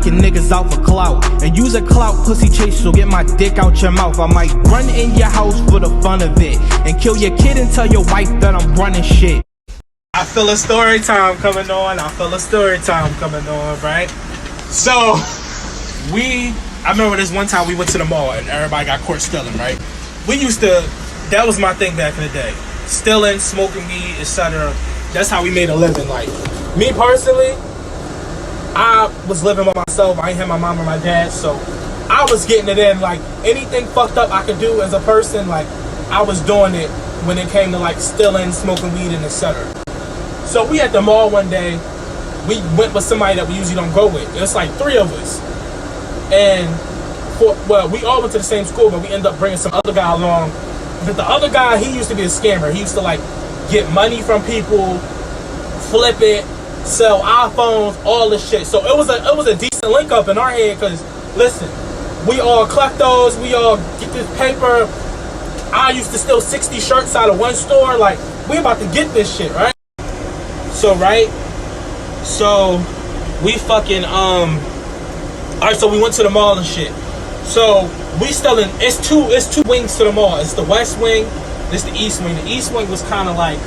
knocking niggas out for clout. And use a clout pussy chase, so get my dick out your mouth. I might run in your house for the fun of it, and kill your kid and tell your wife that I'm running shit. I feel a story time coming on. Right? So, I remember this one time we went to the mall and everybody got caught stealing, right? That was my thing back in the day. Stealing, smoking weed, etc. That's how we made a living. Like, me personally, I was living by myself. I ain't had my mom or my dad, so I was getting it in. Like, anything fucked up I could do as a person, like, I was doing it when it came to, like, stealing, smoking weed, and etc. So we at the mall one day. We went with somebody that we usually don't go with. It's like 3 of us. And, we all went to the same school, but we ended up bringing some other guy along. But the other guy, he used to be a scammer. He used to, like, get money from people, flip it, sell iPhones, all this shit. So it was a decent link up in our head, because, listen, we all kleptos, we all get this paper. I used to steal 60 shirts out of one store. Like, we about to get this shit, right? So, we fucking, alright, so we went to the mall and shit. So we stealing. It's two wings to the mall. It's the west wing. It's the east wing. The east wing was kind of like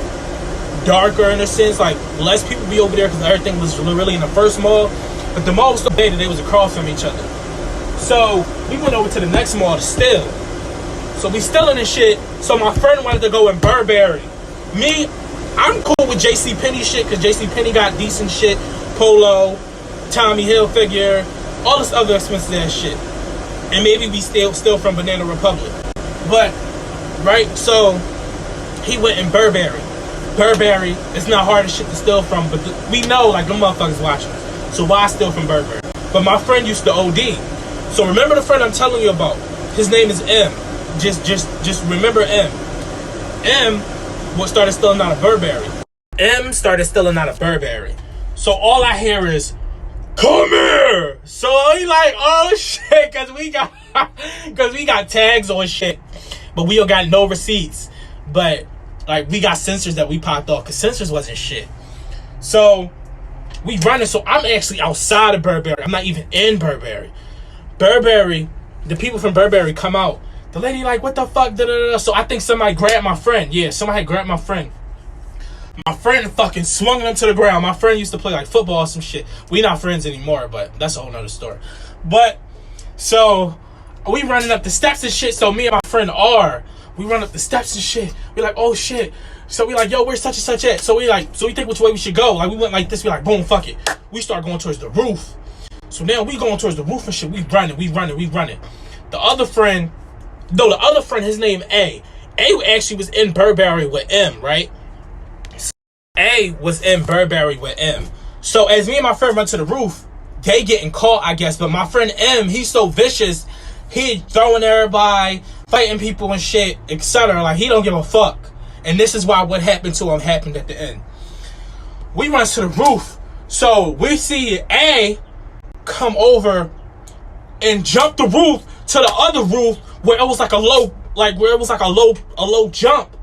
darker in a sense. Like, less people be over there because everything was really in the first mall. But the mall was so big that they was across from each other. So we went over to the next mall to steal. So we stealing this shit. So my friend wanted to go in Burberry. Me, I'm cool with JCPenney shit because JCPenney got decent shit. Polo, Tommy Hilfiger, all this other expensive ass shit. And maybe we steal from Banana Republic. But, right, so he went in Burberry. Burberry, it's not hard as shit to steal from, but we know, like, them motherfuckers watching us. So why steal from Burberry? But my friend used to OD. So remember the friend I'm telling you about? His name is M. Just remember M. M started stealing out of Burberry. So all I hear is, "Come here!" So he like, oh shit, cause we got tags on shit, but we don't got no receipts. But like, we got sensors that we popped off, cause sensors wasn't shit. So we running. So I'm actually outside of Burberry. I'm not even in Burberry. Burberry, the people from Burberry come out. The lady like, what the fuck? Da, da, da. So I think somebody grabbed my friend. Yeah, somebody grabbed my friend. My friend fucking swung him to the ground. My friend used to play like football or some shit. We not friends anymore, but that's a whole nother story. But, so, we running up the steps and shit. So me and my friend R, we run up the steps and shit. We like, oh shit. So we like, yo, where's such and such at? So we think which way we should go. Like, we went like this. We like, boom, fuck it. We start going towards the roof. So now we going towards the roof and shit. We running. The other friend, his name A. A actually was in Burberry with M, right? A was in Burberry with M. So as me and my friend run to the roof, they getting caught, I guess. But my friend M, he's so vicious. He throwing everybody, fighting people and shit, etc. Like, he don't give a fuck. And this is why what happened to him happened at the end. We run to the roof. So we see A come over and jump the roof to the other roof where it was like a low jump.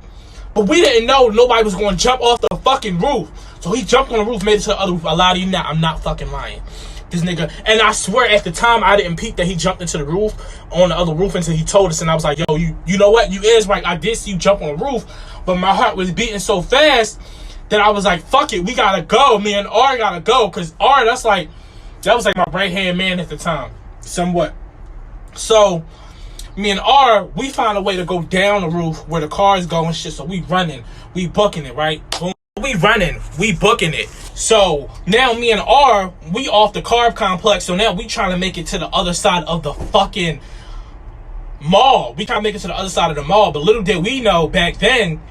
But we didn't know nobody was going to jump off the fucking roof. So he jumped on the roof, made it to the other roof. I lie to you now, I'm not fucking lying. This nigga, and I swear at the time I didn't peek that he jumped into the roof, on the other roof, until he told us. And I was like, yo, you know what? You is right. I did see you jump on the roof. But my heart was beating so fast that I was like, fuck it, we gotta go. Me and R gotta go. Because R, that was like my right hand man at the time. Somewhat. So me and R, we found a way to go down the roof where the cars go and shit. So we running, we booking it, right? We running, we booking it. So now me and R, we off the carb complex. So now we trying to make it to the other side of the fucking mall. We trying to make it to the other side of the mall. But little did we know back then,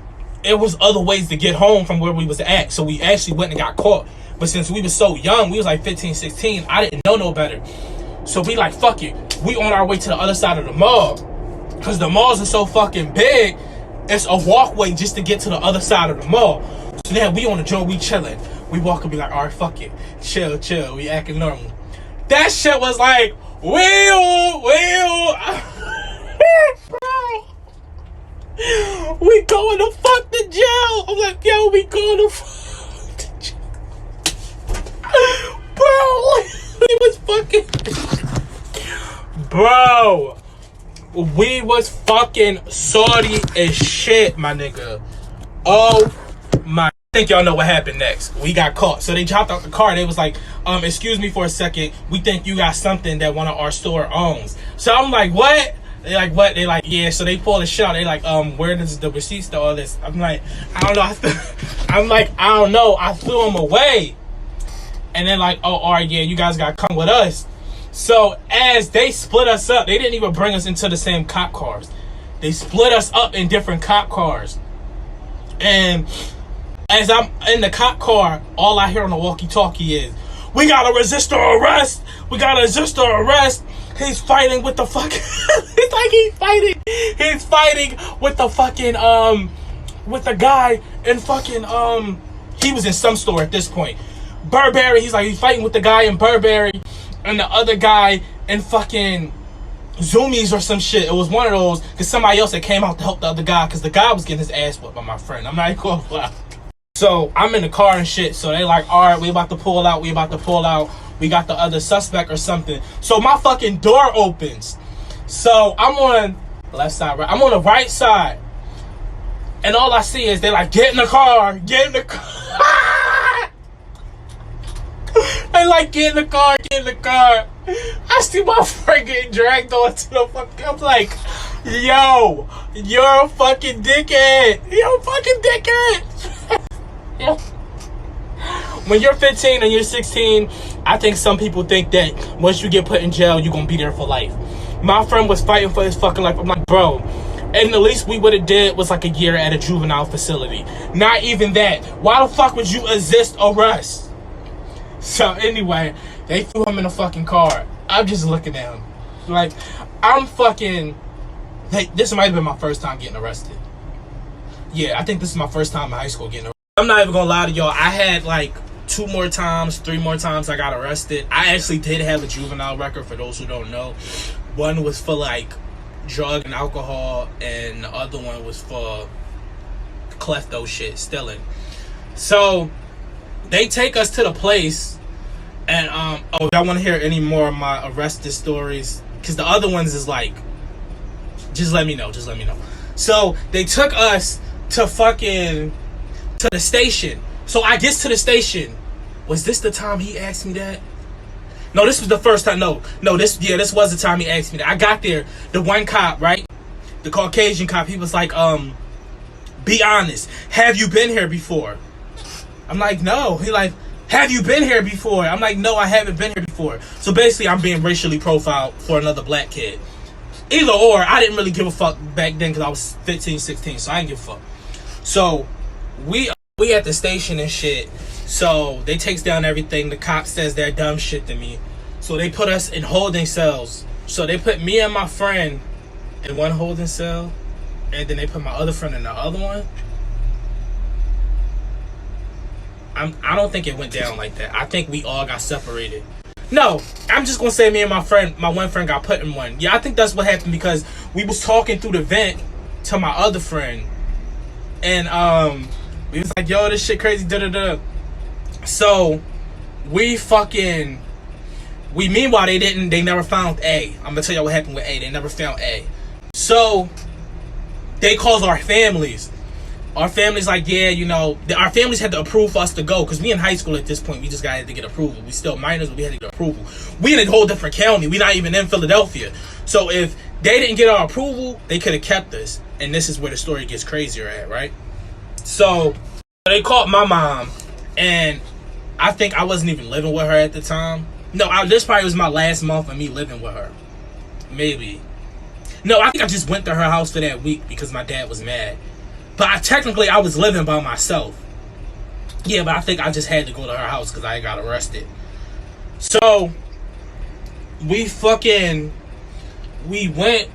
it was other ways to get home from where we was at. So we actually went and got caught. But since we was so young, we was like 15, 16, I didn't know no better. So we like, fuck it. We on our way to the other side of the mall. Because the malls are so fucking big, it's a walkway just to get to the other side of the mall. So now we on the joint, we chilling. We walk and be like, alright, fuck it. Chill, we acting normal. That shit was like, Will. We going to fuck the jail. I'm like, yo, we going to fuck the jail. Bro, he was fucking... Bro, we was fucking salty as shit, my nigga. Oh my, I think y'all know what happened next. We got caught. So they dropped out the car. They was like, excuse me for a second. We think you got something that one of our store owns. So I'm like, what? They like, what? They like, yeah. So they pull the shit out. They like, where does the receipts to all this? I'm like, I don't know. I'm like, I don't know. I threw them away. And then like, oh, all right, yeah, you guys got to come with us. So as they split us up, they didn't even bring us into the same cop cars. They split us up in different cop cars. And as I'm in the cop car, all I hear on the walkie-talkie is, we gotta resist the arrest. We gotta resist the arrest. He's fighting with the fucking... It's like he's fighting. He's fighting with the fucking, with the guy in fucking, he was in some store at this point. Burberry, he's fighting with the guy in Burberry and the other guy in fucking Zoomies or some shit. It was one of those, because somebody else that came out to help the other guy, because the guy was getting his ass whipped by my friend. I'm not even gonna lie. So I'm in the car and shit. So they like, all right, we about to pull out. We about to pull out. We got the other suspect or something. So my fucking door opens. So I'm on the left side, right? I'm on the right side. And all I see is they like, get in the car. Get in the car. They like, get in the car. Get in the car. I see my friend getting dragged onto the fucking... I'm like, yo, you're a fucking dickhead. You're a fucking dickhead. Yeah. When you're 15 and you're 16, I think some people think that once you get put in jail, you're gonna be there for life. My friend was fighting for his fucking life. I'm like, bro, and the least we would have did was like a year at a juvenile facility. Not even that. Why the fuck would you resist arrest? So anyway, they threw him in the fucking car. I'm just looking at him. Like, I'm fucking... This might have been my first time getting arrested. Yeah, I think this is my first time in high school getting arrested. I'm not even gonna lie to y'all. I had like 3 more times I got arrested. I actually did have a juvenile record, for those who don't know. One was for like drug and alcohol, and the other one was for klepto shit, stealing. So they take us to the place, and oh, if I want to hear any more of my arrested stories, because the other ones is like, just let me know. So they took us to the station. So I get to the station. Was this the time he asked me that? No, this was the first time. No, this was the time he asked me that. I got there. The one cop, right? The Caucasian cop, he was like, be honest. Have you been here before? I'm like, no. He like, have you been here before? I'm like, no, I haven't been here before. So basically, I'm being racially profiled for another black kid. Either or, I didn't really give a fuck back then because I was 15, 16, so I didn't give a fuck. So we at the station and shit. So they takes down everything. The cop says they're dumb shit to me. So they put us in holding cells. So they put me and my friend in one holding cell, and then they put my other friend in the other one. I don't think it went down like that. I think we all got separated. No, I'm just gonna say me and my one friend got put in one. Yeah, I think that's what happened, because we was talking through the vent to my other friend, and we was like, yo, this shit crazy, da-da-da. So meanwhile, they never found A. I'm gonna tell you what happened with A. They never found A. So they called our families. Our families like, yeah, you know, our families had to approve for us to go, because we in high school at this point. We just had to get approval. We still minors, but we had to get approval. We in a whole different county. We not even in Philadelphia. So if they didn't get our approval, they could have kept us. And this is where the story gets crazier at, right? So they called my mom, and I think I wasn't even living with her at the time. No, this probably was my last month of me living with her. Maybe. No, I think I just went to her house for that week because my dad was mad. But technically, I was living by myself. Yeah, but I think I just had to go to her house because I got arrested. So, we went,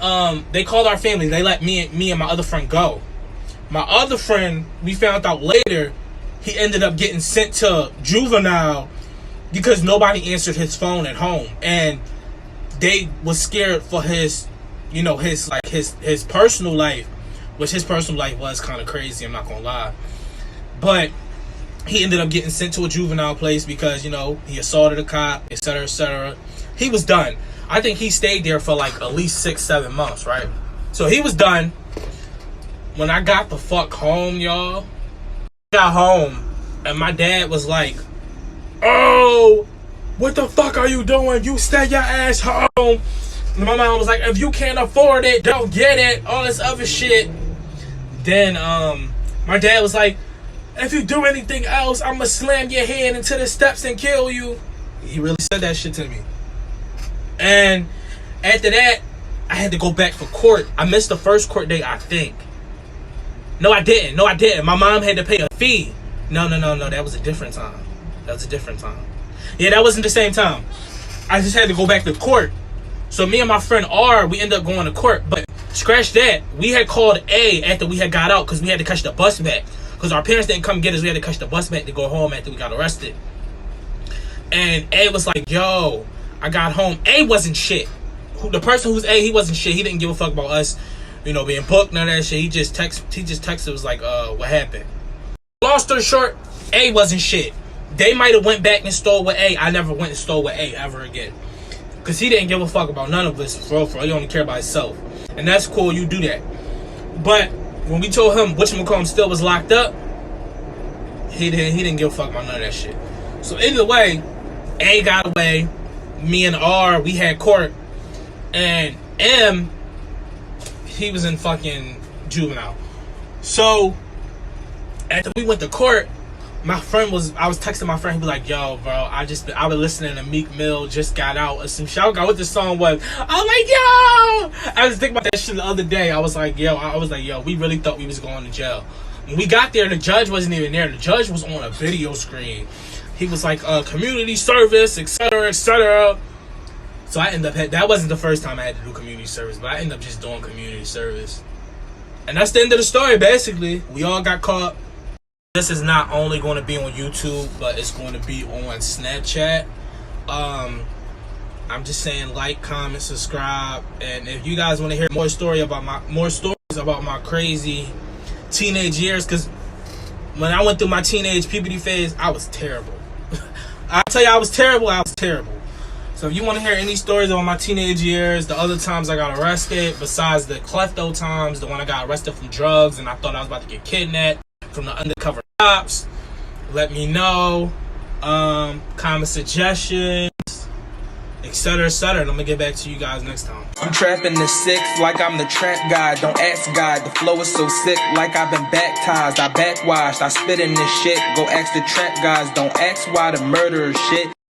they called our family. They let me and my other friend go. My other friend, we found out later, he ended up getting sent to juvenile because nobody answered his phone at home. And they was scared for his, you know, his personal life. Which his personal life was kind of crazy, I'm not gonna lie. But he ended up getting sent to a juvenile place because, you know, he assaulted a cop, etc., etc. He was done. I think he stayed there for like at least 6-7 months, right? So he was done. When I got the fuck home, y'all, I got home and my dad was like, "Oh, what the fuck are you doing? You stay your ass home." And my mom was like, "If you can't afford it, don't get it." All this other shit. Then my dad was like, "If you do anything else, I'm gonna slam your head into the steps and kill you." He really said that shit to me. And after that, I had to go back for court. I missed the first court date, I think. No, I didn't. My mom had to pay a fee. No. That was a different time. Yeah, that wasn't the same time. I just had to go back to court. So me and my friend R, we ended up going to court. But scratch that. We had called A after we had got out because we had to catch the bus back. Because our parents didn't come get us. We had to catch the bus back to go home after we got arrested. And A was like, "Yo, I got home." A wasn't shit. The person who's A, he wasn't shit. He didn't give a fuck about us, being booked, none of that shit. He just texted, was like, "What happened?" Long story short, A wasn't shit. They might have went back and stole with A. I never went and stole with A ever again. Because he didn't give a fuck about none of us, for real. He only cared about himself. And that's cool, you do that. But when we told him whatchamacallit still was locked up, he didn't give a fuck about none of that shit. So either way, A got away. Me and R, we had court. And M, he was in fucking juvenile. So after we went to court, I was texting my friend. He was like, "Yo, bro, I was listening to Meek Mill, just got out or some shit. I forgot what the song was." I was like, "Yo," I was thinking about that shit the other day. I was like, yo, we really thought we was going to jail. When we got there, the judge wasn't even there. The judge was on a video screen. He was like, "Community service, etc., etc." So I ended up that wasn't the first time I had to do community service, but I ended up just doing community service. And that's the end of the story, basically. We all got caught. This is not only going to be on YouTube, but it's going to be on Snapchat. I'm just saying, like, comment, subscribe, and if you guys want to hear more stories about my crazy teenage years, because when I went through my teenage puberty phase, I was terrible. I tell you, I was terrible. So if you want to hear any stories about my teenage years, the other times I got arrested, besides the klepto times, the one I got arrested from drugs and I thought I was about to get kidnapped from the undercover cops, let me know. Comment suggestions, etc., etc. And I'm gonna get back to you guys next time. I'm trapping the six like I'm the trap guy. Don't ask God, the flow is so sick like I've been baptized. I backwashed, I spit in this shit. Go ask the trap guys, don't ask why the murderer shit.